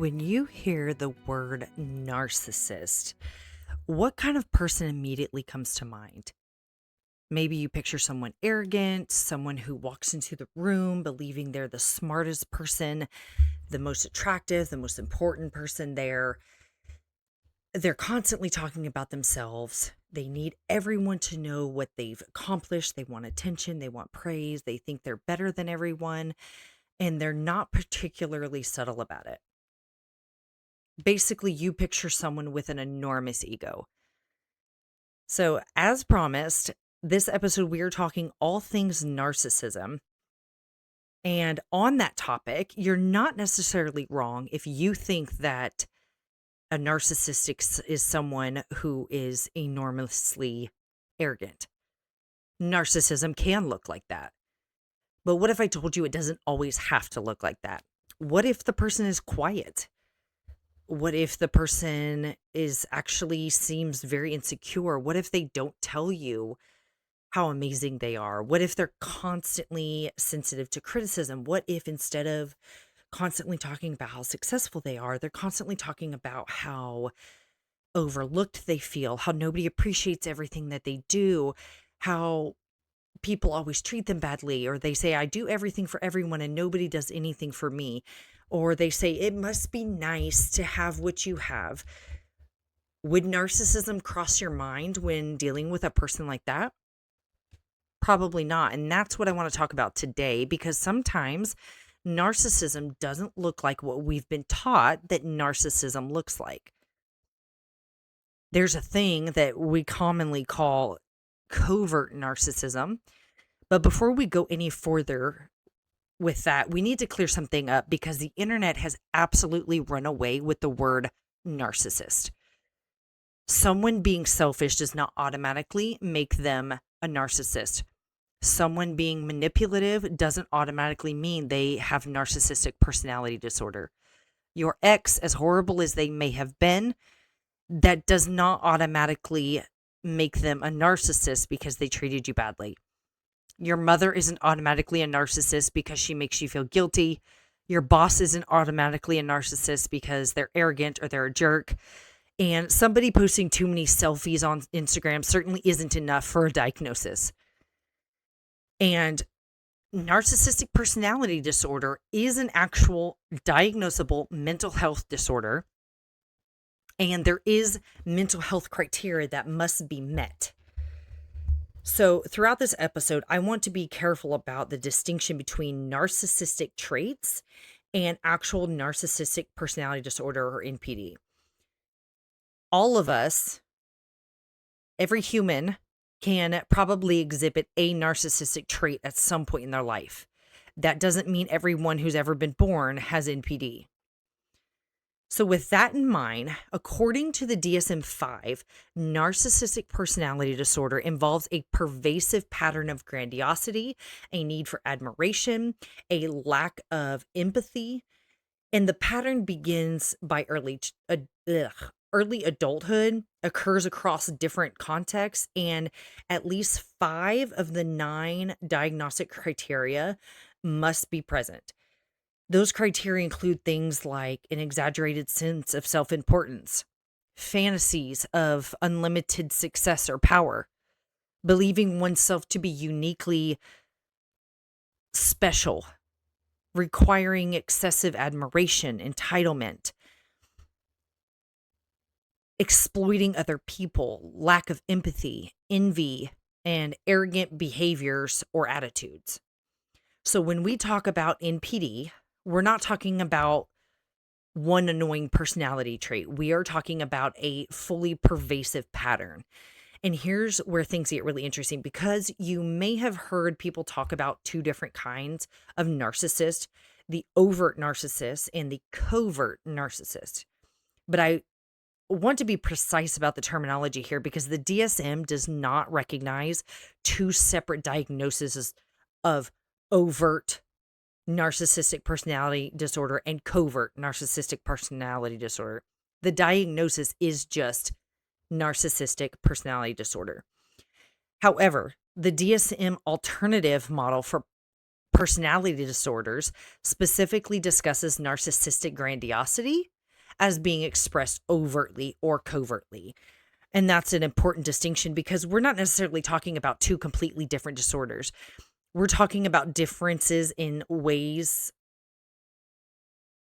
When you hear the word narcissist, what kind of person immediately comes to mind? Maybe you picture someone arrogant, someone who walks into the room believing they're the smartest person, the most attractive, the most important person there. They're constantly talking about themselves. They need everyone to know what they've accomplished. They want attention, they want praise, they think they're better than everyone, and they're not particularly subtle about it. Basically, you picture someone with an enormous ego. So, as promised, this episode we are talking all things narcissism. And on that topic, you're not necessarily wrong if you think that a is someone who is enormously arrogant. Narcissism can look like that. But what if I told you it doesn't always have to look like that? What if the person is quiet? What if the person is actually seems very insecure? What if they don't tell you how amazing they are? What if they're constantly sensitive to criticism? What if instead of constantly talking about how successful they are, they're constantly talking about how overlooked they feel, how nobody appreciates everything that they do, how people always treat them badly, or they say, I do everything for everyone and nobody does anything for me. Or they say, it must be nice to have what you have. Would narcissism cross your mind when dealing with a person like that? Probably not. And that's what I want to talk about today, because sometimes narcissism doesn't look like what we've been taught that narcissism looks like. There's a thing that we commonly call covert narcissism. But before we go any further with that, we need to clear something up because the internet has absolutely run away with the word narcissist. Someone being selfish does not automatically make them a narcissist. Someone being manipulative doesn't automatically mean they have narcissistic personality disorder. Your ex, as horrible as they may have been, that does not automatically make them a narcissist because they treated you badly. Your mother isn't automatically a narcissist because she makes you feel guilty. Your boss isn't automatically a narcissist because they're arrogant or they're a jerk. And somebody posting too many selfies on Instagram certainly isn't enough for a diagnosis. And narcissistic personality disorder is an actual diagnosable mental health disorder. And there is mental health criteria that must be met. So throughout this episode, I want to be careful about the distinction between narcissistic traits and actual narcissistic personality disorder or NPD. All of us, every human, can probably exhibit a narcissistic trait at some point in their life. That doesn't mean everyone who's ever been born has NPD. So with that in mind, according to the DSM-5, narcissistic personality disorder involves a pervasive pattern of grandiosity, a need for admiration, a lack of empathy, and the pattern begins by early adulthood, occurs across different contexts, and at least 5 of the 9 diagnostic criteria must be present. Those criteria include things like an exaggerated sense of self-importance, fantasies of unlimited success or power, believing oneself to be uniquely special, requiring excessive admiration, entitlement, exploiting other people, lack of empathy, envy, and arrogant behaviors or attitudes. So when we talk about NPD, we're not talking about one annoying personality trait. We are talking about a fully pervasive pattern. And here's where things get really interesting, because you may have heard people talk about 2 different kinds of narcissist, the overt narcissist and the covert narcissist. But I want to be precise about the terminology here because the DSM does not recognize 2 separate diagnoses of overt narcissistic personality disorder and covert narcissistic personality disorder. The diagnosis is just narcissistic personality disorder. However, the DSM alternative model for Personality Disorders specifically discusses narcissistic grandiosity as being expressed overtly or covertly. And that's an important distinction because we're not necessarily talking about two completely different disorders. We're talking about differences in ways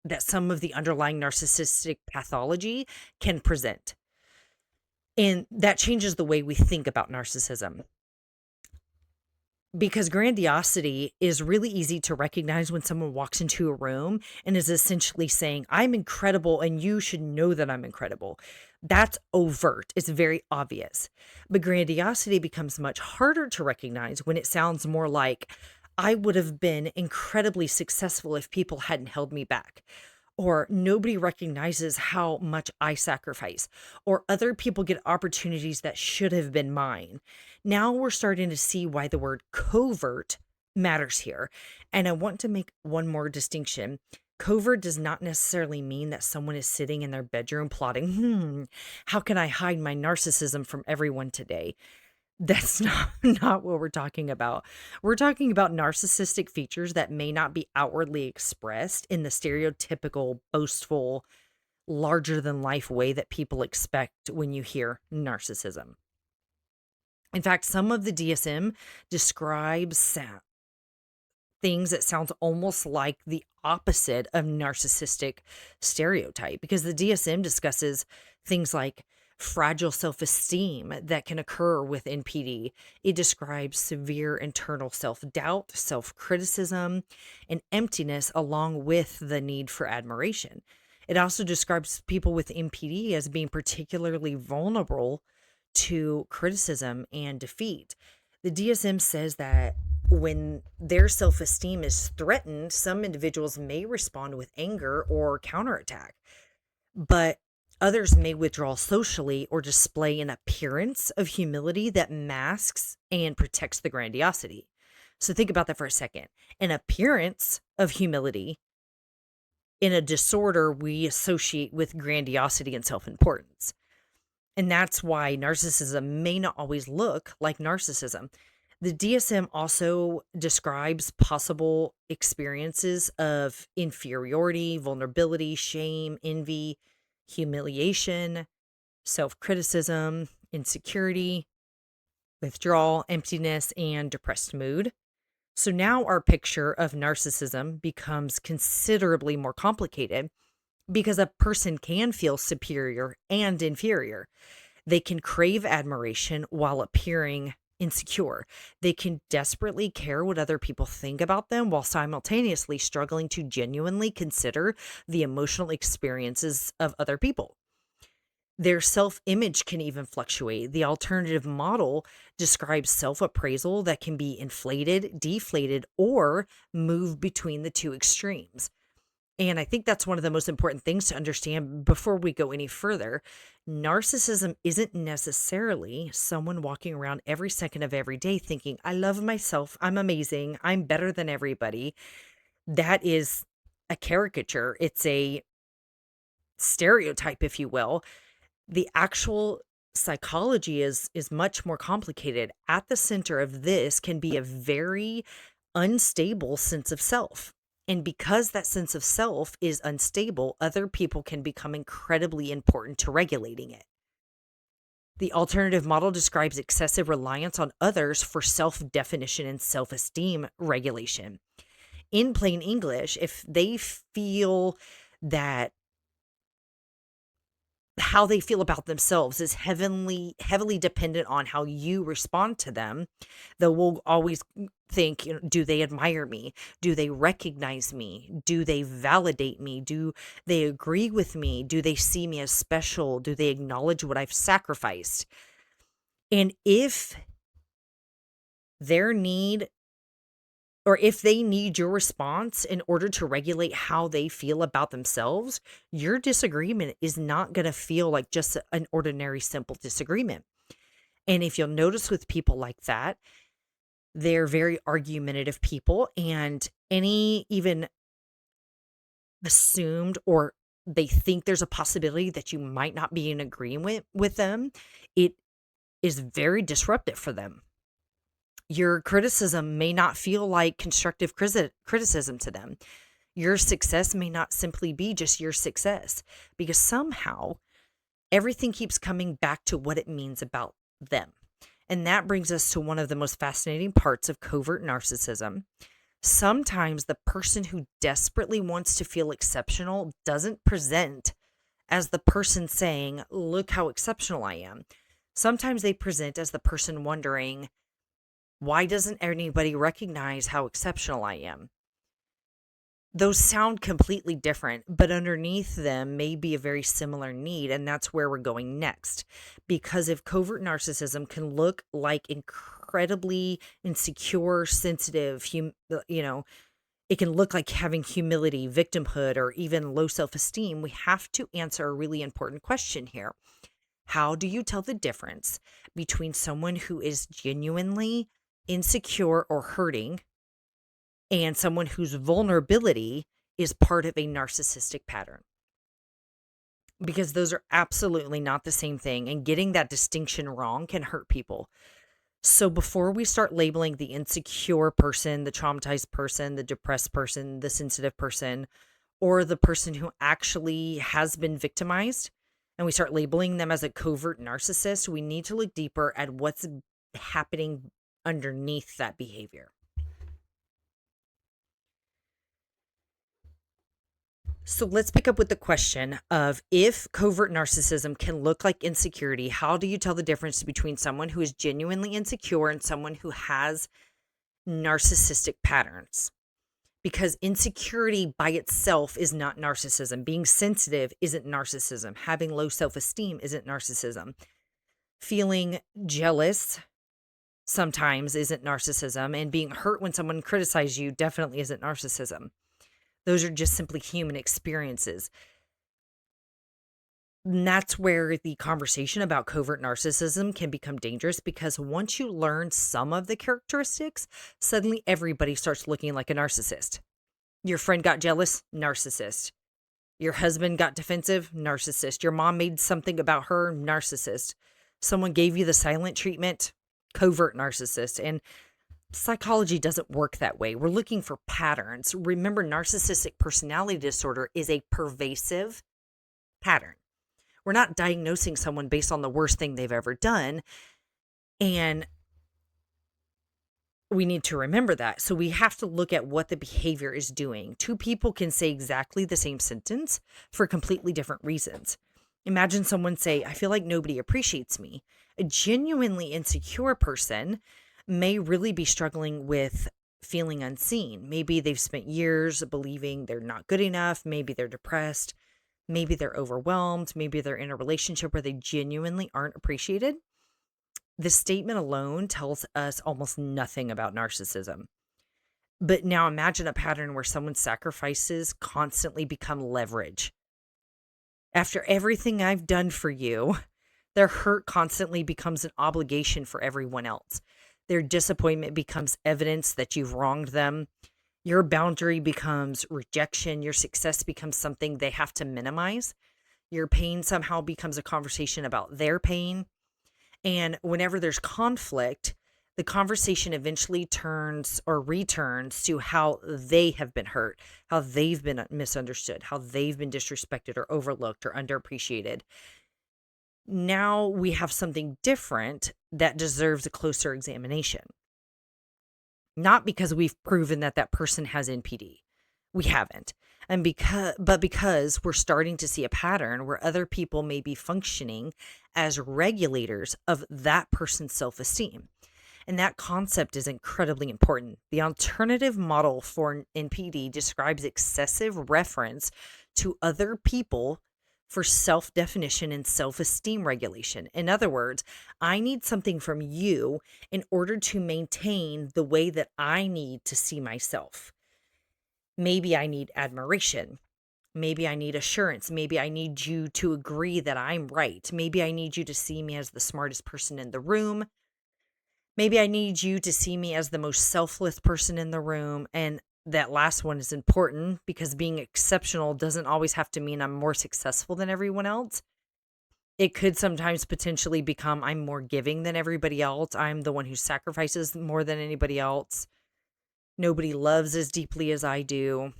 that some of the underlying narcissistic pathology can present. And that changes the way we think about narcissism. Because grandiosity is really easy to recognize when someone walks into a room and is essentially saying, I'm incredible and you should know that I'm incredible. That's overt, it's very obvious. But grandiosity becomes much harder to recognize when it sounds more like, I would have been incredibly successful if people hadn't held me back. Or nobody recognizes how much I sacrifice, or other people get opportunities that should have been mine. Now we're starting to see why the word covert matters here. And I want to make one more distinction. Covert does not necessarily mean that someone is sitting in their bedroom plotting, how can I hide my narcissism from everyone today? That's not what we're talking about. We're talking about narcissistic features that may not be outwardly expressed in the stereotypical, boastful, larger than life way that people expect when you hear narcissism. In fact, some of the DSM describes things that sounds almost like the opposite of narcissistic stereotype because the DSM discusses things like fragile self-esteem that can occur with NPD. It describes severe internal self-doubt, self-criticism, and emptiness along with the need for admiration. It also describes people with NPD as being particularly vulnerable to criticism and defeat. The DSM says that when their self esteem is threatened, some individuals may respond with anger or counterattack, but others may withdraw socially or display an appearance of humility that masks and protects the grandiosity. So think about that for a second. An appearance of humility in a disorder we associate with grandiosity and self importance. And that's why narcissism may not always look like narcissism. The DSM also describes possible experiences of inferiority, vulnerability, shame, envy, humiliation, self criticism, insecurity, withdrawal, emptiness, and depressed mood. So now our picture of narcissism becomes considerably more complicated because a person can feel superior and inferior. They can crave admiration while appearing insecure. They can desperately care what other people think about them while simultaneously struggling to genuinely consider the emotional experiences of other people. Their self image can even fluctuate. The alternative model describes self appraisal that can be inflated, deflated, or move between the two extremes. And I think that's one of the most important things to understand before we go any further. Narcissism isn't necessarily someone walking around every second of every day thinking, I love myself, I'm amazing, I'm better than everybody. That is a caricature. It's a stereotype, if you will. The actual psychology is much more complicated. At the center of this can be a very unstable sense of self. And because that sense of self is unstable, other people can become incredibly important to regulating it. The alternative model describes excessive reliance on others for self definition and self esteem regulation. In plain English, if they feel that how they feel about themselves is heavily dependent on how you respond to them, they will always think, do they admire me? Do they recognize me? Do they validate me? Do they agree with me? Do they see me as special? Do they acknowledge what I've sacrificed? And if their need or if they need your response in order to regulate how they feel about themselves, your disagreement is not going to feel like just an ordinary, simple disagreement. And if you'll notice with people like that, they're very argumentative people, and any even assumed or they think there's a possibility that you might not be in agreement with them, it is very disruptive for them. Your criticism may not feel like constructive criticism to them. Your success may not simply be just your success, because somehow everything keeps coming back to what it means about them. And that brings us to one of the most fascinating parts of covert narcissism. Sometimes the person who desperately wants to feel exceptional doesn't present as the person saying, "Look how exceptional I am." Sometimes they present as the person wondering, "Why doesn't anybody recognize how exceptional I am?" Those sound completely different, but underneath them may be a very similar need. And that's where we're going next. Because if covert narcissism can look like incredibly insecure, sensitive, it can look like having humility, victimhood, or even low self esteem, we have to answer a really important question here. How do you tell the difference between someone who is genuinely insecure or hurting and someone whose vulnerability is part of a narcissistic pattern? Because those are absolutely not the same thing, and getting that distinction wrong can hurt people. So before we start labeling the insecure person, the traumatized person, the depressed person, the sensitive person, or the person who actually has been victimized, and we start labeling them as a covert narcissist, we need to look deeper at what's happening underneath that behavior. So let's pick up with the question of, if covert narcissism can look like insecurity, how do you tell the difference between someone who is genuinely insecure and someone who has narcissistic patterns? Because insecurity by itself is not narcissism. Being sensitive isn't narcissism. Having low self-esteem isn't narcissism. Feeling jealous sometimes isn't narcissism. And being hurt when someone criticizes you definitely isn't narcissism. Those are just simply human experiences. And that's where the conversation about covert narcissism can become dangerous, because once you learn some of the characteristics, suddenly everybody starts looking like a narcissist. Your friend got jealous, narcissist. Your husband got defensive, narcissist. Your mom made something about her, narcissist. Someone gave you the silent treatment, covert narcissist. And psychology doesn't work that way. We're looking for patterns. Remember, narcissistic personality disorder is a pervasive pattern. We're not diagnosing someone based on the worst thing they've ever done. And we need to remember that. So we have to look at what the behavior is doing. Two people can say exactly the same sentence for completely different reasons. Imagine someone say, "I feel like nobody appreciates me." A genuinely insecure person may really be struggling with feeling unseen. Maybe they've spent years believing they're not good enough. Maybe they're depressed. Maybe they're overwhelmed. Maybe they're in a relationship where they genuinely aren't appreciated. This statement alone tells us almost nothing about narcissism. But now imagine a pattern where someone's sacrifices constantly become leverage. After everything I've done for you, their hurt constantly becomes an obligation for everyone else. Their disappointment becomes evidence that you've wronged them. Your boundary becomes rejection. Your success becomes something they have to minimize. Your pain somehow becomes a conversation about their pain. And whenever there's conflict, the conversation eventually turns or returns to how they have been hurt, how they've been misunderstood, how they've been disrespected or overlooked or underappreciated. Now we have something different that deserves a closer examination. Not because we've proven that that person has NPD. We haven't. Because we're starting to see a pattern where other people may be functioning as regulators of that person's self-esteem. And that concept is incredibly important. The alternative model for NPD describes excessive reference to other people for self-definition and self-esteem regulation. In other words, I need something from you in order to maintain the way that I need to see myself. Maybe I need admiration. Maybe I need assurance. Maybe I need you to agree that I'm right. Maybe I need you to see me as the smartest person in the room. Maybe I need you to see me as the most selfless person in the room. And that last one is important, because being exceptional doesn't always have to mean I'm more successful than everyone else. It could sometimes potentially become I'm more giving than everybody else. I'm the one who sacrifices more than anybody else. Nobody loves as deeply as I do.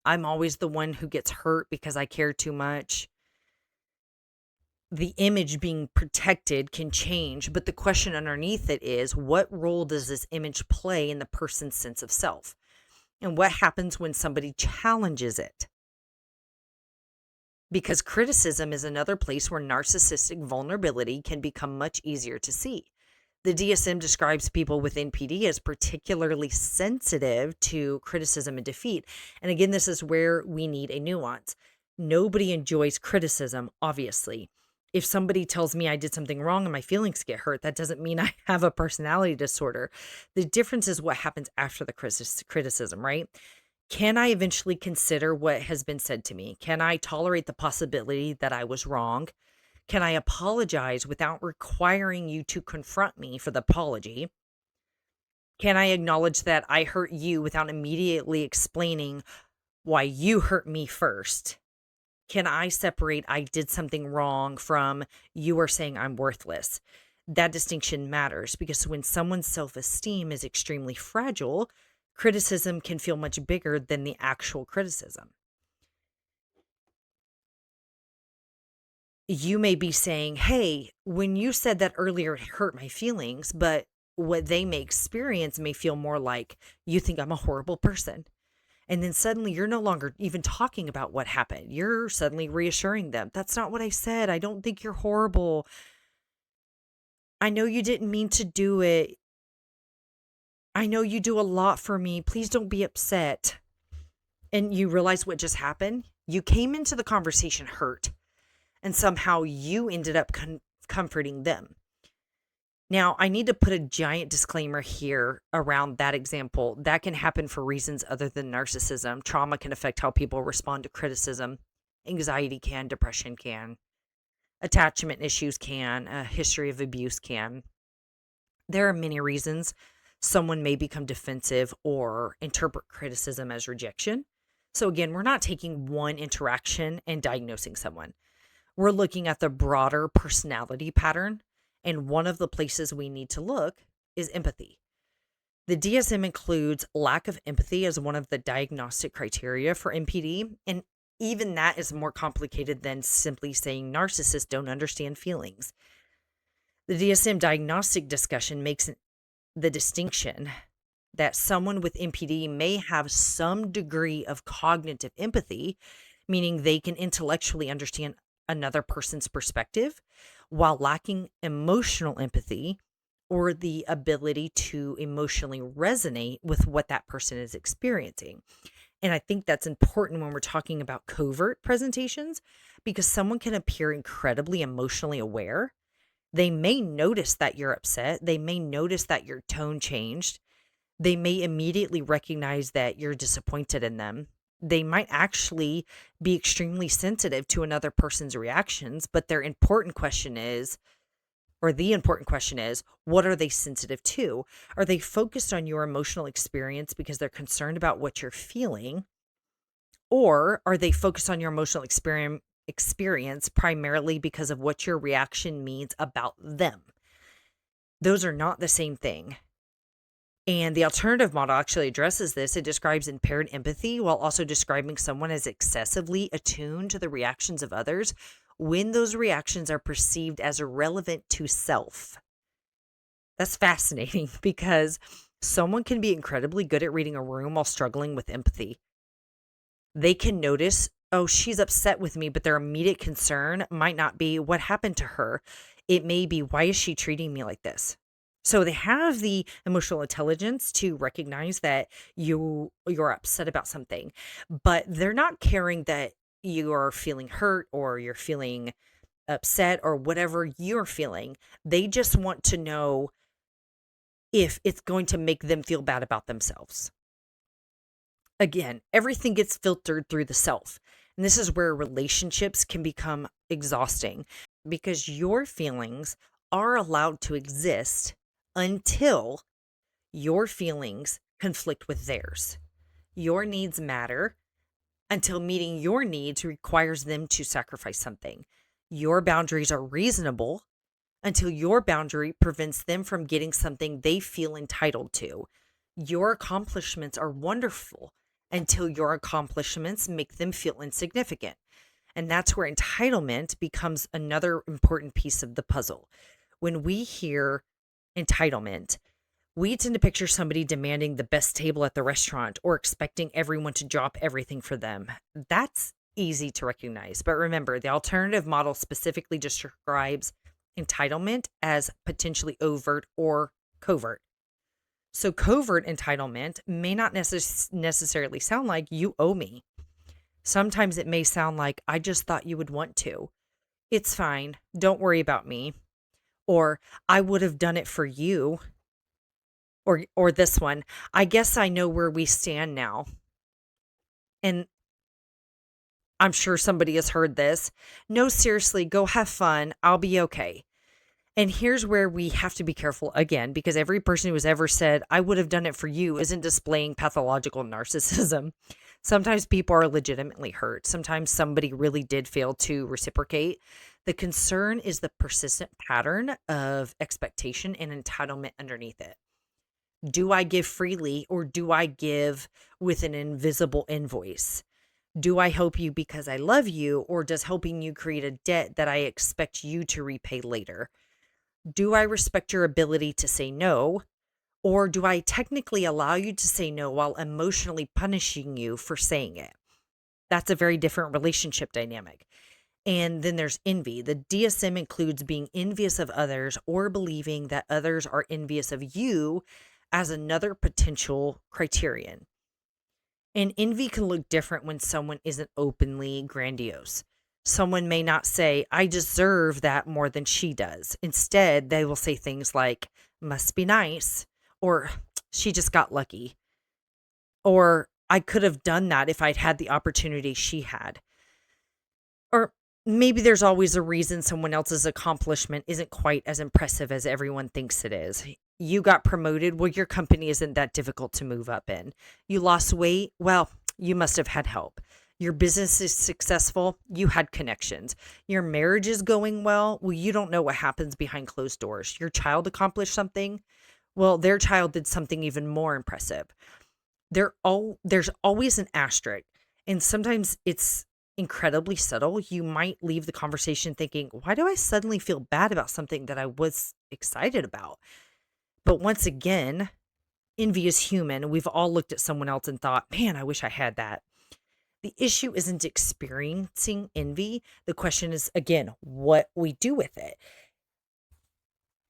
I'm always the one who gets hurt because I care too much. The image being protected can change, but the question underneath it is, what role does this image play in the person's sense of self? And what happens when somebody challenges it? Because criticism is another place where narcissistic vulnerability can become much easier to see. The DSM describes people with NPD as particularly sensitive to criticism and defeat. And again, this is where we need a nuance. Nobody enjoys criticism, obviously. If somebody tells me I did something wrong and my feelings get hurt, that doesn't mean I have a personality disorder. The difference is what happens after the criticism, right? Can I eventually consider what has been said to me? Can I tolerate the possibility that I was wrong? Can I apologize without requiring you to confront me for the apology? Can I acknowledge that I hurt you without immediately explaining why you hurt me first? Can I separate I did something wrong from you are saying I'm worthless? That distinction matters because when someone's self-esteem is extremely fragile, criticism can feel much bigger than the actual criticism. You may be saying, hey, when you said that earlier, it hurt my feelings, but what they may experience may feel more like you think I'm a horrible person. And then suddenly you're no longer even talking about what happened. You're suddenly reassuring them. That's not what I said. I don't think you're horrible. I know you didn't mean to do it. I know you do a lot for me. Please don't be upset. And you realize what just happened? You came into the conversation hurt, and somehow you ended up comforting them. Now, I need to put a giant disclaimer here around that example. That can happen for reasons other than narcissism. Trauma can affect how people respond to criticism. Anxiety can, depression can, attachment issues can, a history of abuse can. There are many reasons someone may become defensive or interpret criticism as rejection. So again, we're not taking one interaction and diagnosing someone. We're looking at the broader personality pattern. And one of the places we need to look is empathy. The DSM includes lack of empathy as one of the diagnostic criteria for NPD. And even that is more complicated than simply saying narcissists don't understand feelings. The DSM diagnostic discussion makes the distinction that someone with NPD may have some degree of cognitive empathy, meaning they can intellectually understand another person's perspective, while lacking emotional empathy or the ability to emotionally resonate with what that person is experiencing. And I think that's important when we're talking about covert presentations, because someone can appear incredibly emotionally aware. They may notice that you're upset. They may notice that your tone changed. They may immediately recognize that you're disappointed in them. They might actually be extremely sensitive to another person's reactions, but the important question is, what are they sensitive to? Are they focused on your emotional experience because they're concerned about what you're feeling? Or are they focused on your emotional experience primarily because of what your reaction means about them? Those are not the same thing. And the alternative model actually addresses this. It describes impaired empathy while also describing someone as excessively attuned to the reactions of others when those reactions are perceived as irrelevant to self. That's fascinating because someone can be incredibly good at reading a room while struggling with empathy. They can notice, oh, she's upset with me, but their immediate concern might not be what happened to her. It may be, why is she treating me like this? So they have the emotional intelligence to recognize that you're upset about something, but they're not caring that you are feeling hurt or you're feeling upset or whatever you're feeling. They just want to know if it's going to make them feel bad about themselves. Again, everything gets filtered through the self. And this is where relationships can become exhausting because your feelings are allowed to exist until your feelings conflict with theirs. Your needs matter until meeting your needs requires them to sacrifice something. Your boundaries are reasonable until your boundary prevents them from getting something they feel entitled to. Your accomplishments are wonderful until your accomplishments make them feel insignificant. And that's where entitlement becomes another important piece of the puzzle. When we hear entitlement, we tend to picture somebody demanding the best table at the restaurant or expecting everyone to drop everything for them. That's easy to recognize. But remember, the alternative model specifically describes entitlement as potentially overt or covert. So, covert entitlement may not necessarily sound like you owe me. Sometimes it may sound like I just thought you would want to. It's fine. Don't worry about me. Or I would have done it for you. Or this one, I guess I know where we stand now. And I'm sure somebody has heard this. No, seriously, go have fun. I'll be okay. And here's where we have to be careful again, because every person who has ever said, I would have done it for you, isn't displaying pathological narcissism. Sometimes people are legitimately hurt. Sometimes somebody really did fail to reciprocate. The concern is the persistent pattern of expectation and entitlement underneath it. Do I give freely or do I give with an invisible invoice? Do I help you because I love you, or does helping you create a debt that I expect you to repay later? Do I respect your ability to say no, or do I technically allow you to say no while emotionally punishing you for saying it? That's a very different relationship dynamic. And then there's envy. The DSM includes being envious of others or believing that others are envious of you as another potential criterion. And envy can look different when someone isn't openly grandiose. Someone may not say, I deserve that more than she does. Instead, they will say things like, must be nice, or she just got lucky, or I could have done that if I'd had the opportunity she had. Or maybe there's always a reason someone else's accomplishment isn't quite as impressive as everyone thinks it is. You got promoted. Well, your company isn't that difficult to move up in. You lost weight. Well, you must have had help. Your business is successful. You had connections. Your marriage is going well. Well, you don't know what happens behind closed doors. Your child accomplished something. Well, their child did something even more impressive. There's always an asterisk. And sometimes it's incredibly subtle. You might leave the conversation thinking, why do I suddenly feel bad about something that I was excited about? But once again, envy is human. We've all looked at someone else and thought, man, I wish I had that. The issue isn't experiencing envy. The question is, again, what we do with it.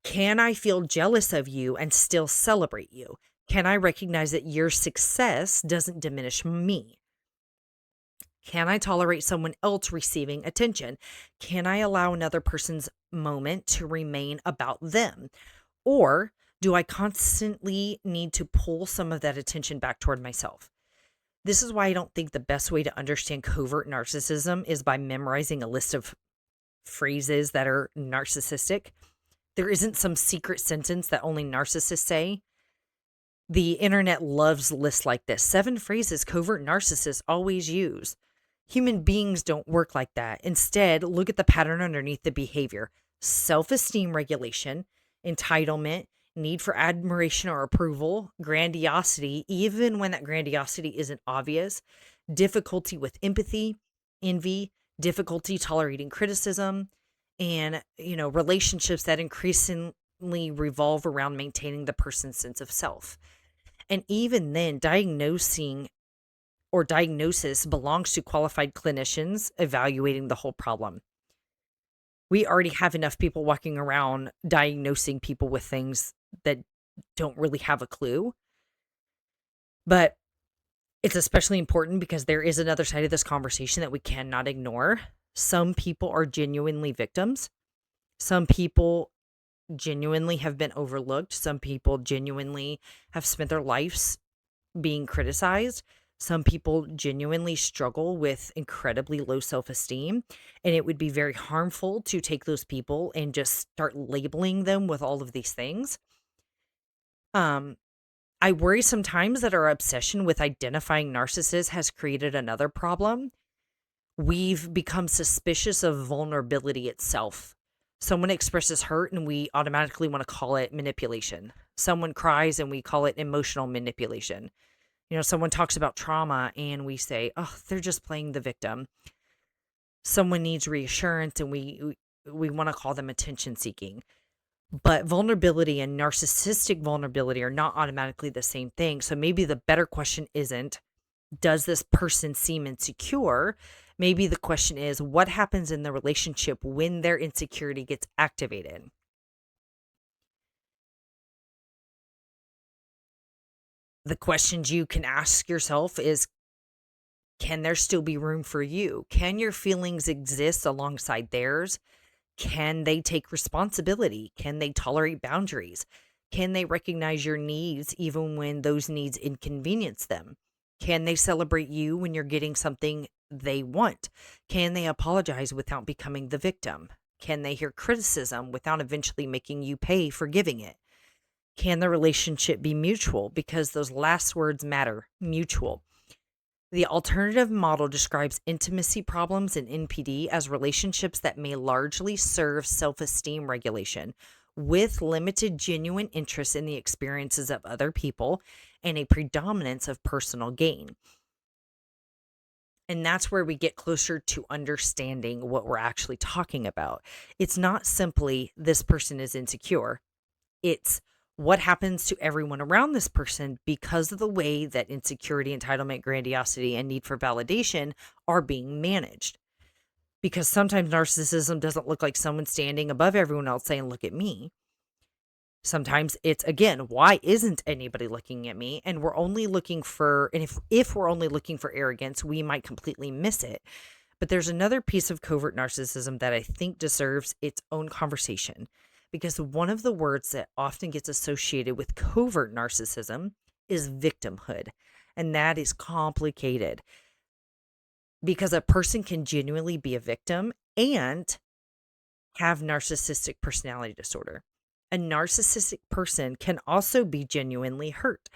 Can I feel jealous of you and still celebrate you? Can I recognize that your success doesn't diminish me? Can I tolerate someone else receiving attention? Can I allow another person's moment to remain about them? Or do I constantly need to pull some of that attention back toward myself? This is why I don't think the best way to understand covert narcissism is by memorizing a list of phrases that are narcissistic. There isn't some secret sentence that only narcissists say. The internet loves lists like this. 7 phrases covert narcissists always use. Human beings don't work like that. Instead, look at the pattern underneath the behavior. Self-esteem regulation, entitlement, need for admiration or approval, grandiosity, even when that grandiosity isn't obvious, difficulty with empathy, envy, difficulty tolerating criticism, and, relationships that increasingly revolve around maintaining the person's sense of self. And even then, diagnosis belongs to qualified clinicians evaluating the whole problem. We already have enough people walking around diagnosing people with things that don't really have a clue. But it's especially important because there is another side of this conversation that we cannot ignore. Some people are genuinely victims. Some people genuinely have been overlooked. Some people genuinely have spent their lives being criticized. Some people genuinely struggle with incredibly low self-esteem, and it would be very harmful to take those people and just start labeling them with all of these things. I worry sometimes that our obsession with identifying narcissists has created another problem. We've become suspicious of vulnerability itself. Someone expresses hurt and we automatically want to call it manipulation. Someone cries and we call it emotional manipulation. Someone talks about trauma and we say, oh, they're just playing the victim. Someone needs reassurance and we want to call them attention seeking. But vulnerability and narcissistic vulnerability are not automatically the same thing. So maybe the better question isn't, does this person seem insecure? Maybe the question is, what happens in the relationship when their insecurity gets activated? The questions you can ask yourself is, can there still be room for you? Can your feelings exist alongside theirs? Can they take responsibility? Can they tolerate boundaries? Can they recognize your needs even when those needs inconvenience them? Can they celebrate you when you're getting something they want? Can they apologize without becoming the victim? Can they hear criticism without eventually making you pay for giving it? Can the relationship be mutual? Because those last words matter, mutual. The alternative model describes intimacy problems in NPD as relationships that may largely serve self-esteem regulation, with limited genuine interest in the experiences of other people and a predominance of personal gain. And that's where we get closer to understanding what we're actually talking about. It's not simply this person is insecure. It's what happens to everyone around this person because of the way that insecurity, entitlement, grandiosity, and need for validation are being managed. Because sometimes narcissism doesn't look like someone standing above everyone else saying, look at me. Sometimes it's, again, why isn't anybody looking at me? And we're only looking for, and if we're only looking for arrogance, we might completely miss it. But there's another piece of covert narcissism that I think deserves its own conversation, because one of the words that often gets associated with covert narcissism is victimhood. And that is complicated because a person can genuinely be a victim and have narcissistic personality disorder. A narcissistic person can also be genuinely hurt.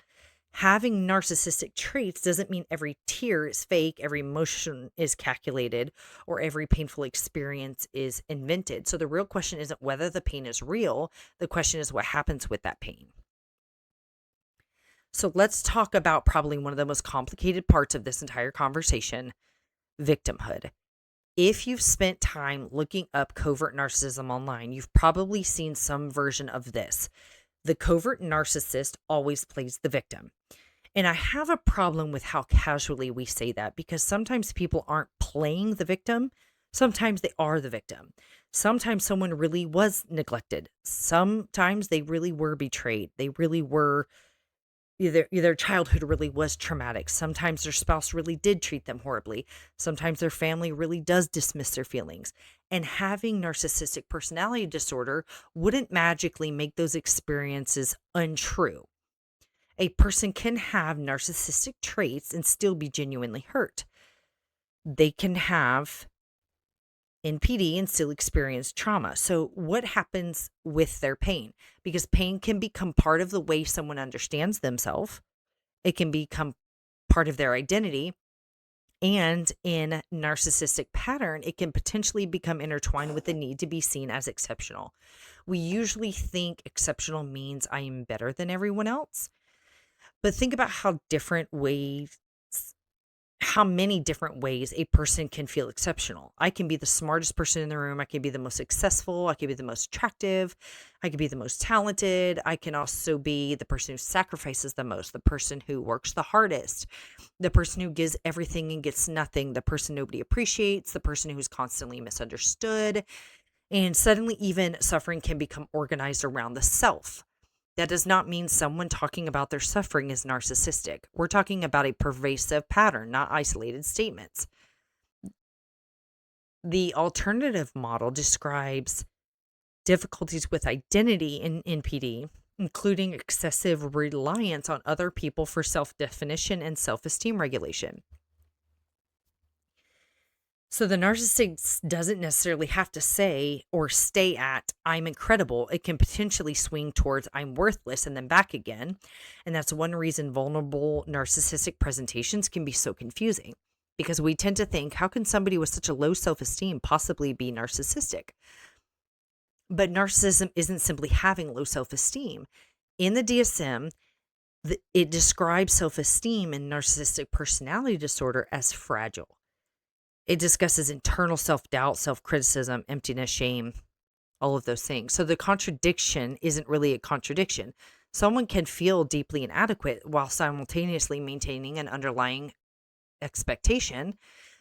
Having narcissistic traits doesn't mean every tear is fake, every emotion is calculated, or every painful experience is invented. So the real question isn't whether the pain is real. The question is what happens with that pain. So let's talk about probably one of the most complicated parts of this entire conversation, victimhood. If you've spent time looking up covert narcissism online, you've probably seen some version of this. The covert narcissist always plays the victim. And I have a problem with how casually we say that, because sometimes people aren't playing the victim. Sometimes they are the victim. Sometimes someone really was neglected. Sometimes they really were betrayed. They really were, their childhood really was traumatic. Sometimes their spouse really did treat them horribly. Sometimes their family really does dismiss their feelings. And having narcissistic personality disorder wouldn't magically make those experiences untrue. A person can have narcissistic traits and still be genuinely hurt. They can have NPD and still experience trauma. So what happens with their pain? Because pain can become part of the way someone understands themselves. It can become part of their identity. And in narcissistic pattern, it can potentially become intertwined with the need to be seen as exceptional. We usually think exceptional means I am better than everyone else. But think about how many different ways a person can feel exceptional. I can be the smartest person in the room. I can be the most successful. I can be the most attractive. I can be the most talented. I can also be the person who sacrifices the most, the person who works the hardest, the person who gives everything and gets nothing, the person nobody appreciates, the person who's constantly misunderstood. And suddenly even suffering can become organized around the self. That does not mean someone talking about their suffering is narcissistic. We're talking about a pervasive pattern, not isolated statements. The alternative model describes difficulties with identity in NPD, including excessive reliance on other people for self-definition and self-esteem regulation. So the narcissist doesn't necessarily have to say or stay at I'm incredible. It can potentially swing towards I'm worthless and then back again. And that's one reason vulnerable narcissistic presentations can be so confusing. because we tend to think, how can somebody with such a low self-esteem possibly be narcissistic? But narcissism isn't simply having low self-esteem. In the DSM, it describes self-esteem in narcissistic personality disorder as fragile. It discusses internal self-doubt, self-criticism, emptiness, shame, all of those things. So the contradiction isn't really a contradiction. Someone can feel deeply inadequate while simultaneously maintaining an underlying expectation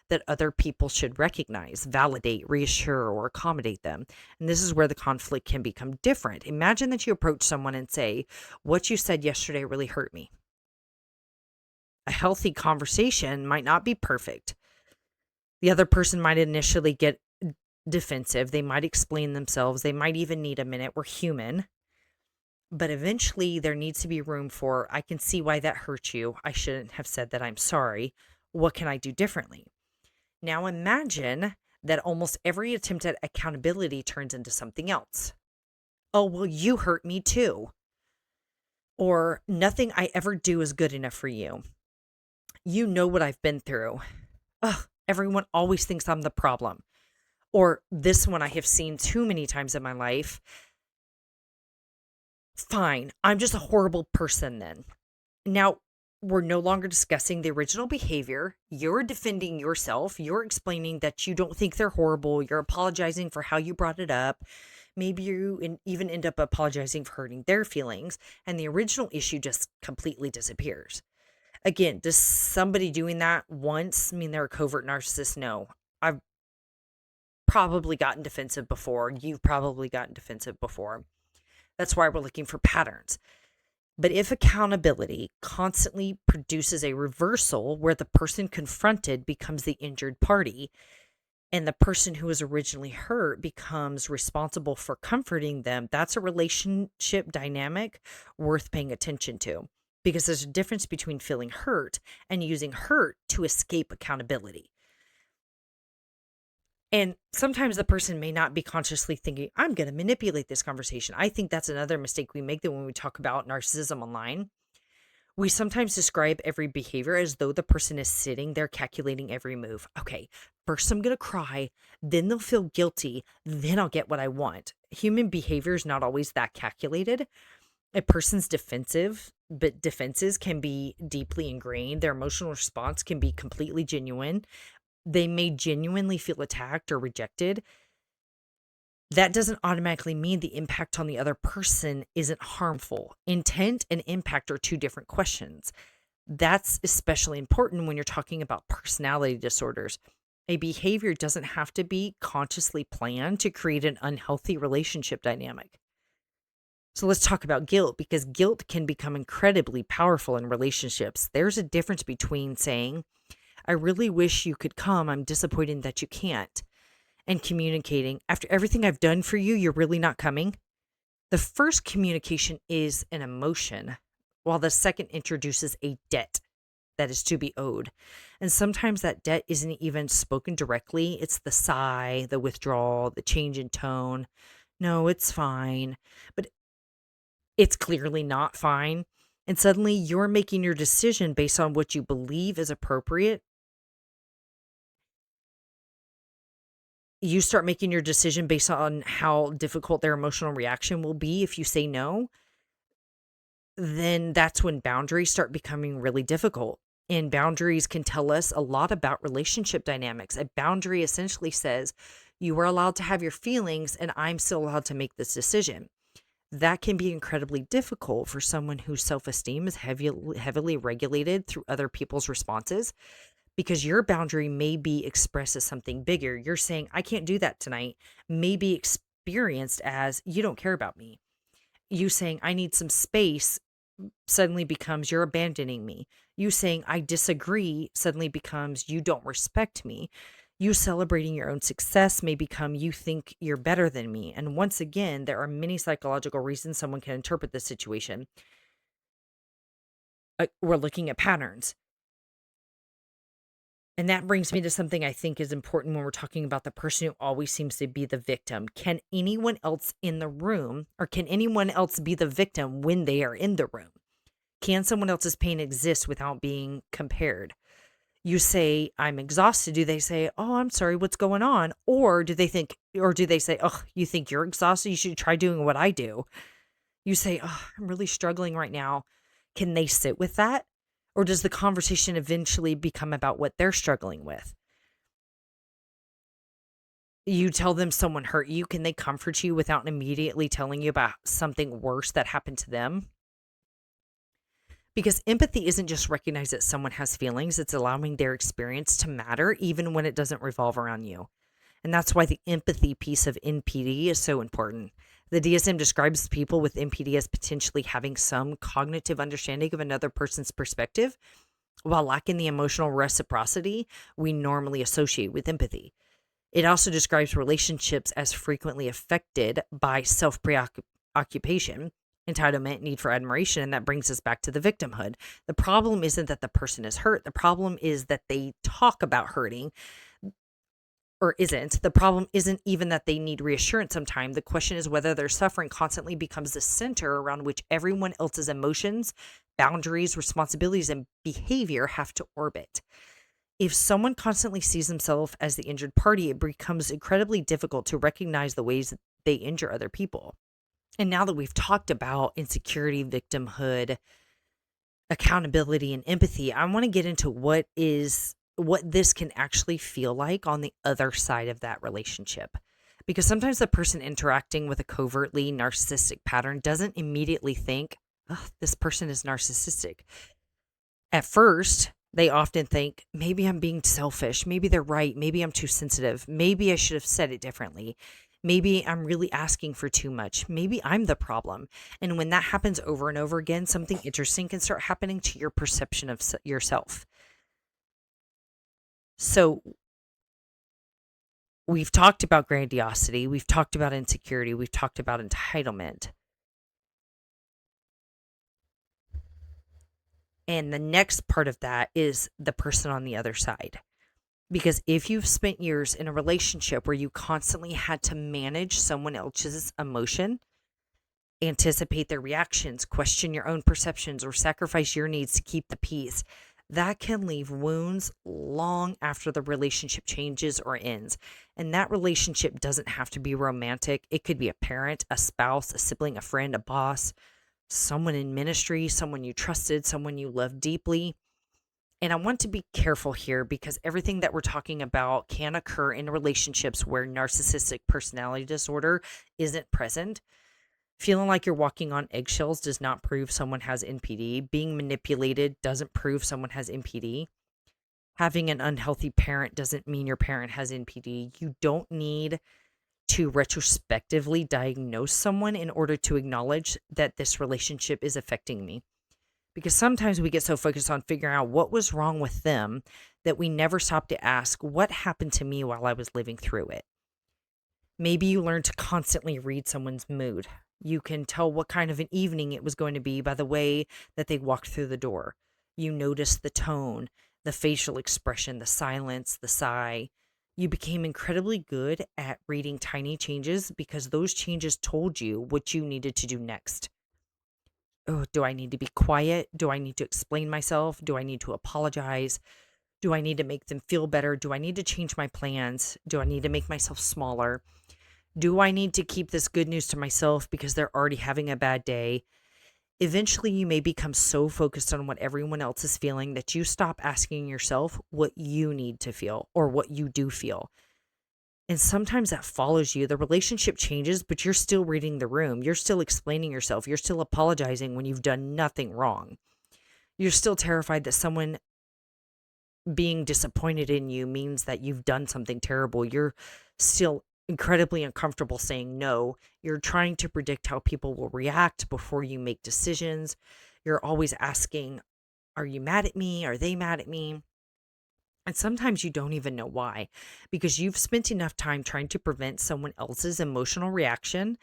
that other people should recognize, validate, reassure, or accommodate them. And this is where the conflict can become different. Imagine that you approach someone and say, "What you said yesterday really hurt me." A healthy conversation might not be perfect. The other person might initially get defensive. They might explain themselves. They might even need a minute. We're human. But eventually there needs to be room for, "I can see why that hurt you. I shouldn't have said that. I'm sorry. What can I do differently?" Now imagine that almost every attempt at accountability turns into something else. "Oh, well, you hurt me too." Or, "Nothing I ever do is good enough for you. You know what I've been through. Ugh, everyone always thinks I'm the problem." Or, "This one I have seen too many times in my life. Fine, I'm just a horrible person then." Now, we're no longer discussing the original behavior. You're defending yourself. You're explaining that you don't think they're horrible. You're apologizing for how you brought it up. Maybe you even end up apologizing for hurting their feelings, and the original issue just completely disappears. Again, does somebody doing that once mean they're a covert narcissist? No. I've probably gotten defensive before. You've probably gotten defensive before. That's why we're looking for patterns. But if accountability constantly produces a reversal where the person confronted becomes the injured party and the person who was originally hurt becomes responsible for comforting them, that's a relationship dynamic worth paying attention to, because there's a difference between feeling hurt and using hurt to escape accountability. And sometimes the person may not be consciously thinking, "I'm going to manipulate this conversation." I think that's another mistake we make, that when we talk about narcissism online, we sometimes describe every behavior as though the person is sitting there calculating every move. "Okay, first I'm going to cry, then they'll feel guilty, then I'll get what I want." Human behavior is not always that calculated. A person's defenses can be deeply ingrained. Their emotional response can be completely genuine. They may genuinely feel attacked or rejected. That doesn't automatically mean the impact on the other person isn't harmful. Intent and impact are two different questions. That's especially important when you're talking about personality disorders. A behavior doesn't have to be consciously planned to create an unhealthy relationship dynamic. So let's talk about guilt, because guilt can become incredibly powerful in relationships. There's a difference between saying, "I really wish you could come. I'm disappointed that you can't," and communicating, "After everything I've done for you, you're really not coming." The first communication is an emotion, while the second introduces a debt that is to be owed. And sometimes that debt isn't even spoken directly. It's the sigh, the withdrawal, the change in tone. "No, it's fine." But it's clearly not fine. And suddenly you're making your decision based on what you believe is appropriate. You start making your decision based on how difficult their emotional reaction will be if you say no. Then that's when boundaries start becoming really difficult. And boundaries can tell us a lot about relationship dynamics. A boundary essentially says, "You are allowed to have your feelings and I'm still allowed to make this decision." That can be incredibly difficult for someone whose self-esteem is heavily regulated through other people's responses, because your boundary may be expressed as something bigger. You're saying, "I can't do that tonight," may be experienced as, "You don't care about me." You saying, "I need some space," suddenly becomes, "You're abandoning me." You saying, "I disagree," suddenly becomes, "You don't respect me." You celebrating your own success may become, "You think you're better than me." And once again, there are many psychological reasons someone can interpret this situation. We're looking at patterns. And that brings me to something I think is important when we're talking about the person who always seems to be the victim. Can anyone else in the room, or can anyone else be the victim when they are in the room? Can someone else's pain exist without being compared? You say, I'm exhausted. Do they say, oh, I'm sorry, what's going on? Or do they say, oh, you think you're exhausted? You should try doing what I do. You say, oh, I'm really struggling right now. Can they sit with that? Or does the conversation eventually become about what they're struggling with? You tell them someone hurt you. Can they comfort you without immediately telling you about something worse that happened to them? Because empathy isn't just recognize that someone has feelings, it's allowing their experience to matter even when it doesn't revolve around you. And that's why the empathy piece of NPD is so important. The DSM describes people with NPD as potentially having some cognitive understanding of another person's perspective while lacking the emotional reciprocity we normally associate with empathy. It also describes relationships as frequently affected by self preoccupation, entitlement, need for admiration. And that brings us back to the victimhood. The problem isn't that the person is hurt, the problem is that they talk about hurting or isn't. The problem isn't even that they need reassurance sometime. The question is whether their suffering constantly becomes the center around which everyone else's emotions, boundaries, responsibilities, and behavior have to orbit. If someone constantly sees themselves as the injured party, it becomes incredibly difficult to recognize the ways that they injure other people. And now that we've talked about insecurity, victimhood, accountability, and empathy, I want to get into what this can actually feel like on the other side of that relationship. Because sometimes the person interacting with a covertly narcissistic pattern doesn't immediately think, oh, this person is narcissistic. At first, they often think, maybe I'm being selfish. Maybe they're right. Maybe I'm too sensitive. Maybe I should have said it differently. Maybe I'm really asking for too much. Maybe I'm the problem. And when that happens over and over again, something interesting can start happening to your perception of yourself. So we've talked about grandiosity. We've talked about insecurity. We've talked about entitlement. And the next part of that is the person on the other side. Because if you've spent years in a relationship where you constantly had to manage someone else's emotion, anticipate their reactions, question your own perceptions, or sacrifice your needs to keep the peace, that can leave wounds long after the relationship changes or ends. And that relationship doesn't have to be romantic. It could be a parent, a spouse, a sibling, a friend, a boss, someone in ministry, someone you trusted, someone you loved deeply. And I want to be careful here because everything that we're talking about can occur in relationships where narcissistic personality disorder isn't present. Feeling like you're walking on eggshells does not prove someone has NPD. Being manipulated doesn't prove someone has NPD. Having an unhealthy parent doesn't mean your parent has NPD. You don't need to retrospectively diagnose someone in order to acknowledge that this relationship is affecting me. Because sometimes we get so focused on figuring out what was wrong with them that we never stop to ask, what happened to me while I was living through it? Maybe you learn to constantly read someone's mood. You can tell what kind of an evening it was going to be by the way that they walked through the door. You notice the tone, the facial expression, the silence, the sigh. You became incredibly good at reading tiny changes because those changes told you what you needed to do next. Oh, do I need to be quiet? Do I need to explain myself? Do I need to apologize? Do I need to make them feel better? Do I need to change my plans? Do I need to make myself smaller? Do I need to keep this good news to myself because they're already having a bad day? Eventually, you may become so focused on what everyone else is feeling that you stop asking yourself what you need to feel or what you do feel. And sometimes that follows you. The relationship changes, but you're still reading the room. You're still explaining yourself. You're still apologizing when you've done nothing wrong. You're still terrified that someone being disappointed in you means that you've done something terrible. You're still incredibly uncomfortable saying no. You're trying to predict how people will react before you make decisions. You're always asking, are you mad at me? Are they mad at me? And sometimes you don't even know why, because you've spent enough time trying to prevent someone else's emotional reaction.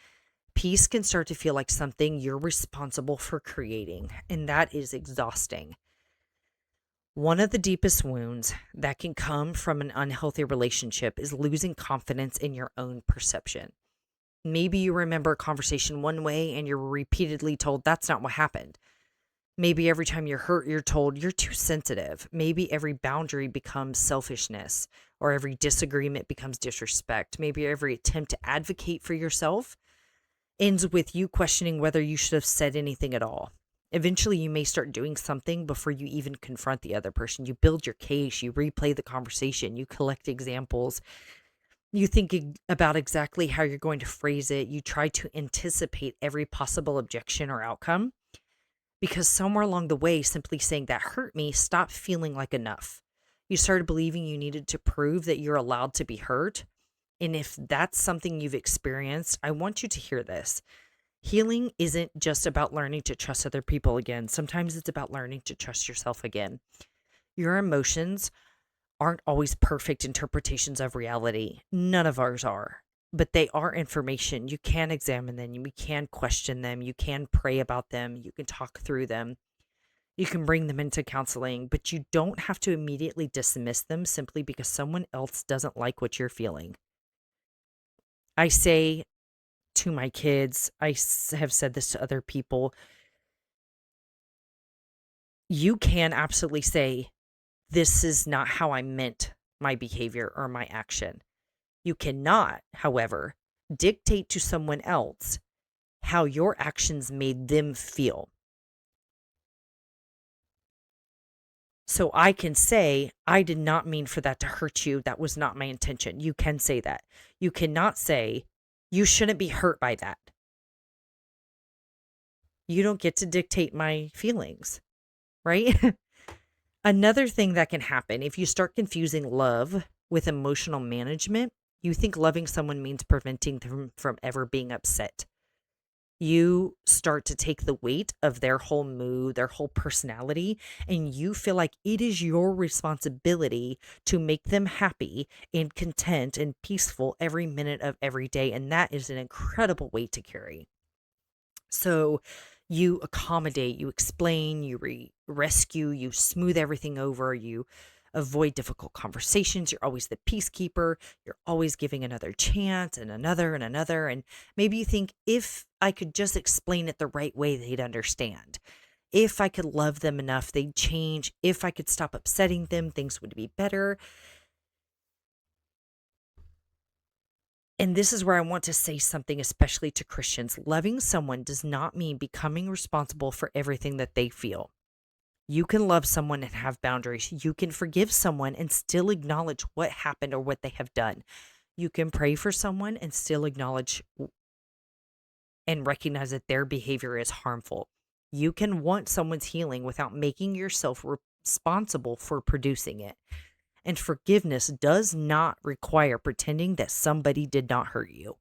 Peace can start to feel like something you're responsible for creating, and that is exhausting. One of the deepest wounds that can come from an unhealthy relationship is losing confidence in your own perception. Maybe you remember a conversation one way and you're repeatedly told that's not what happened. Maybe every time you're hurt, you're told you're too sensitive. Maybe every boundary becomes selfishness, or every disagreement becomes disrespect. Maybe every attempt to advocate for yourself ends with you questioning whether you should have said anything at all. Eventually, you may start doing something before you even confront the other person. You build your case, you replay the conversation, you collect examples, you think about exactly how you're going to phrase it, you try to anticipate every possible objection or outcome. Because somewhere along the way, simply saying that hurt me stopped feeling like enough. You started believing you needed to prove that you're allowed to be hurt. And if that's something you've experienced, I want you to hear this. Healing isn't just about learning to trust other people again. Sometimes it's about learning to trust yourself again. Your emotions aren't always perfect interpretations of reality. None of ours are. But they are information. You can examine them. You can question them. You can pray about them. You can talk through them. You can bring them into counseling, but you don't have to immediately dismiss them simply because someone else doesn't like what you're feeling. I say to my kids, have said this to other people, you can absolutely say, this is not how I meant my behavior or my action. You cannot, however, dictate to someone else how your actions made them feel. So I can say, I did not mean for that to hurt you. That was not my intention. You can say that. You cannot say, you shouldn't be hurt by that. You don't get to dictate my feelings, right? Another thing that can happen if you start confusing love with emotional management, you think loving someone means preventing them from ever being upset. You start to take the weight of their whole mood, their whole personality, and you feel like it is your responsibility to make them happy and content and peaceful every minute of every day. And that is an incredible weight to carry. So you accommodate, you explain, you rescue, you smooth everything over, you avoid difficult conversations. You're always the peacekeeper. You're always giving another chance and another and another. And maybe you think, if I could just explain it the right way, they'd understand. If I could love them enough, they'd change. If I could stop upsetting them, things would be better. And this is where I want to say something, especially to Christians. Loving someone does not mean becoming responsible for everything that they feel. You can love someone and have boundaries. You can forgive someone and still acknowledge what happened or what they have done. You can pray for someone and still acknowledge and recognize that their behavior is harmful. You can want someone's healing without making yourself responsible for producing it. And forgiveness does not require pretending that somebody did not hurt you.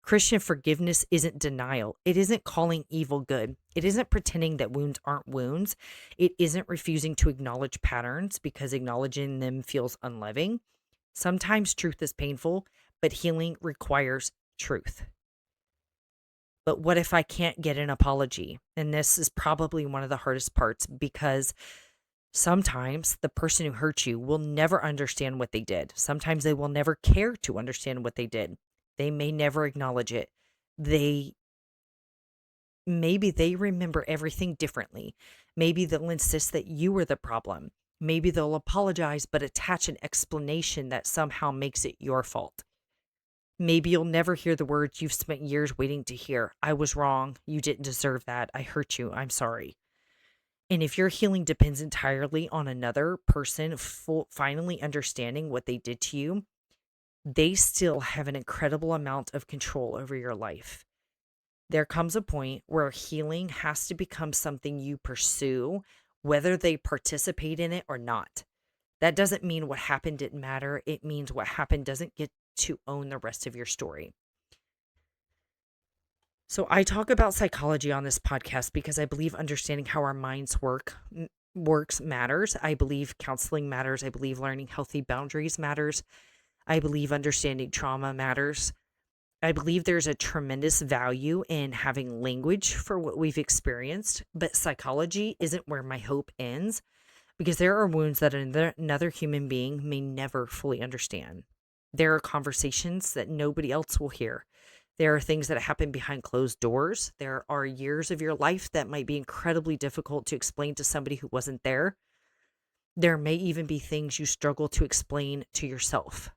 Christian forgiveness isn't denial. It isn't calling evil good. It isn't pretending that wounds aren't wounds. It isn't refusing to acknowledge patterns because acknowledging them feels unloving. Sometimes truth is painful, but healing requires truth. But what if I can't get an apology? And this is probably one of the hardest parts, because sometimes the person who hurt you will never understand what they did. Sometimes they will never care to understand what they did. They may never acknowledge it. Maybe they remember everything differently. Maybe they'll insist that you were the problem. Maybe they'll apologize but attach an explanation that somehow makes it your fault. Maybe you'll never hear the words you've spent years waiting to hear. I was wrong. You didn't deserve that. I hurt you. I'm sorry. And if your healing depends entirely on another person finally understanding what they did to you, they still have an incredible amount of control over your life. There comes a point where healing has to become something you pursue, whether they participate in it or not. That doesn't mean what happened didn't matter. It means what happened doesn't get to own the rest of your story. So I talk about psychology on this podcast because I believe understanding how our minds works matters. I believe counseling matters. I believe learning healthy boundaries matters. I believe understanding trauma matters. I believe there's a tremendous value in having language for what we've experienced, but psychology isn't where my hope ends, because there are wounds that another human being may never fully understand. There are conversations that nobody else will hear. There are things that happen behind closed doors. There are years of your life that might be incredibly difficult to explain to somebody who wasn't there. There may even be things you struggle to explain to yourself.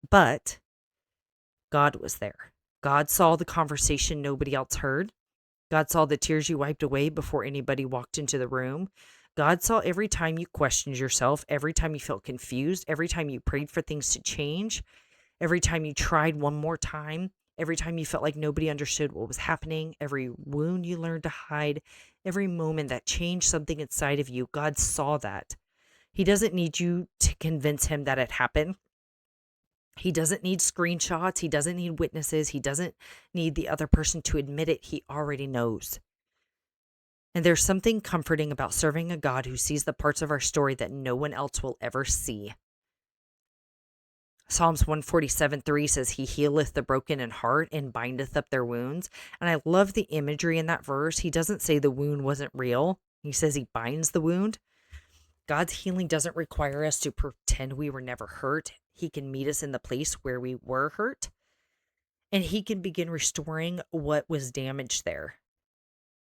But God was there. God saw the conversation nobody else heard. God saw the tears you wiped away before anybody walked into the room. God saw every time you questioned yourself, every time you felt confused, every time you prayed for things to change, every time you tried one more time, every time you felt like nobody understood what was happening, every wound you learned to hide, every moment that changed something inside of you. God saw that. He doesn't need you to convince him that it happened. He doesn't need screenshots. He doesn't need witnesses. He doesn't need the other person to admit it. He already knows. And there's something comforting about serving a God who sees the parts of our story that no one else will ever see. Psalms 147:3 says, He healeth the broken in heart and bindeth up their wounds. And I love the imagery in that verse. He doesn't say the wound wasn't real. He says he binds the wound. God's healing doesn't require us to pretend we were never hurt. He can meet us in the place where we were hurt, and he can begin restoring what was damaged there.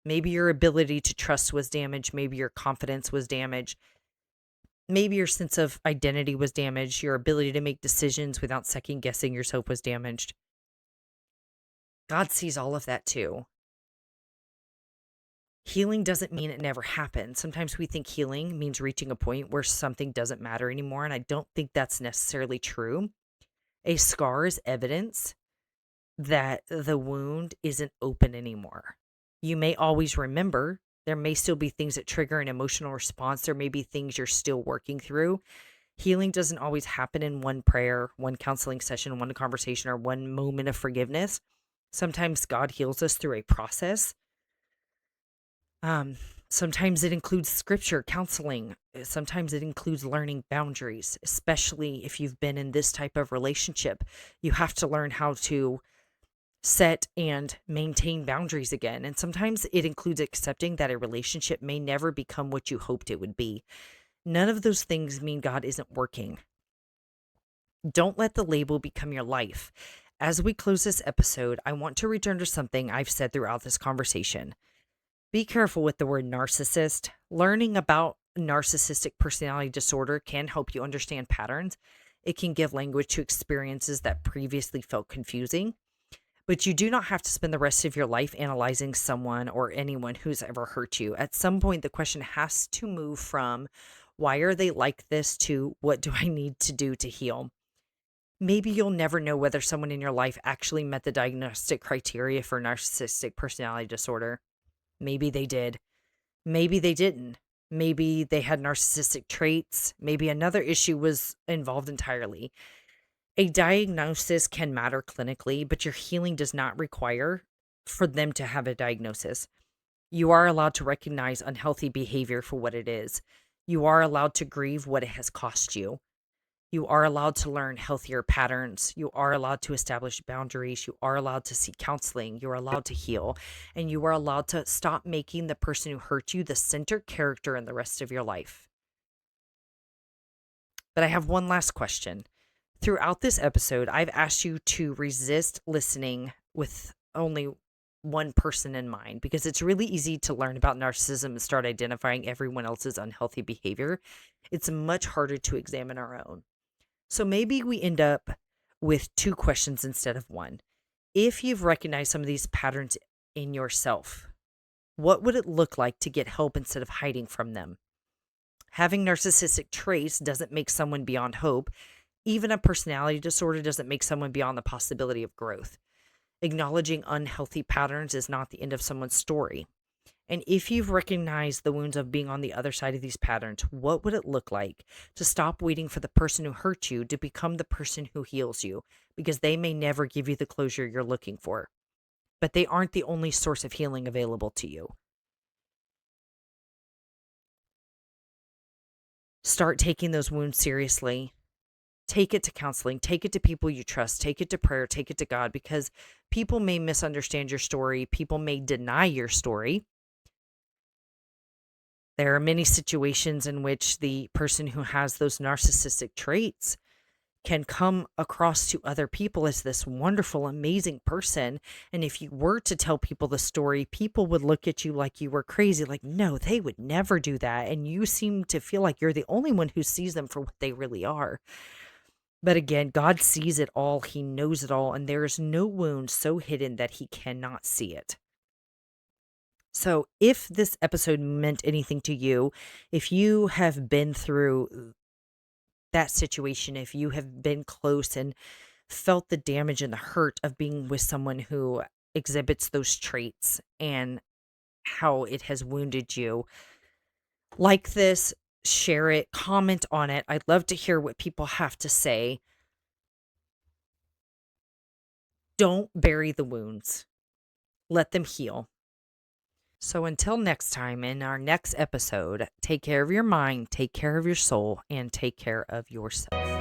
Maybe your ability to trust was damaged. Maybe your confidence was damaged. Maybe your sense of identity was damaged. Your ability to make decisions without second guessing yourself was damaged. God sees all of that too. Healing doesn't mean it never happened. Sometimes we think healing means reaching a point where something doesn't matter anymore, and I don't think that's necessarily true. A scar is evidence that the wound isn't open anymore. You may always remember. There may still be things that trigger an emotional response. There may be things you're still working through. Healing doesn't always happen in one prayer, one counseling session, one conversation, or one moment of forgiveness. Sometimes God heals us through a process. Sometimes it includes scripture, counseling. Sometimes it includes learning boundaries, especially if you've been in this type of relationship. You have to learn how to set and maintain boundaries again. And sometimes it includes accepting that a relationship may never become what you hoped it would be. None of those things mean God isn't working. Don't let the label become your life. As we close this episode, I want to return to something I've said throughout this conversation. Be careful with the word narcissist. Learning about narcissistic personality disorder can help you understand patterns. It can give language to experiences that previously felt confusing. But you do not have to spend the rest of your life analyzing someone or anyone who's ever hurt you. At some point, the question has to move from why are they like this to what do I need to do to heal? Maybe you'll never know whether someone in your life actually met the diagnostic criteria for narcissistic personality disorder. Maybe they did. Maybe they didn't. Maybe they had narcissistic traits. Maybe another issue was involved entirely. A diagnosis can matter clinically, but your healing does not require for them to have a diagnosis. You are allowed to recognize unhealthy behavior for what it is. You are allowed to grieve what it has cost you. You are allowed to learn healthier patterns. You are allowed to establish boundaries. You are allowed to seek counseling. You are allowed to heal. And you are allowed to stop making the person who hurt you the center character in the rest of your life. But I have one last question. Throughout this episode, I've asked you to resist listening with only one person in mind, because it's really easy to learn about narcissism and start identifying everyone else's unhealthy behavior. It's much harder to examine our own. So maybe we end up with two questions instead of one. If you've recognized some of these patterns in yourself, what would it look like to get help instead of hiding from them? Having narcissistic traits doesn't make someone beyond hope. Even a personality disorder doesn't make someone beyond the possibility of growth. Acknowledging unhealthy patterns is not the end of someone's story. And if you've recognized the wounds of being on the other side of these patterns, what would it look like to stop waiting for the person who hurt you to become the person who heals you? Because they may never give you the closure you're looking for. But they aren't the only source of healing available to you. Start taking those wounds seriously. Take it to counseling. Take it to people you trust. Take it to prayer. Take it to God, because people may misunderstand your story. People may deny your story. There are many situations in which the person who has those narcissistic traits can come across to other people as this wonderful, amazing person. And if you were to tell people the story, people would look at you like you were crazy, like, no, they would never do that. And you seem to feel like you're the only one who sees them for what they really are. But again, God sees it all, He knows it all, and there is no wound so hidden that He cannot see it. So, if this episode meant anything to you, if you have been through that situation, if you have been close and felt the damage and the hurt of being with someone who exhibits those traits and how it has wounded you, like this, share it, comment on it. I'd love to hear what people have to say. Don't bury the wounds, let them heal. So until next time, in our next episode, take care of your mind, take care of your soul, and take care of yourself.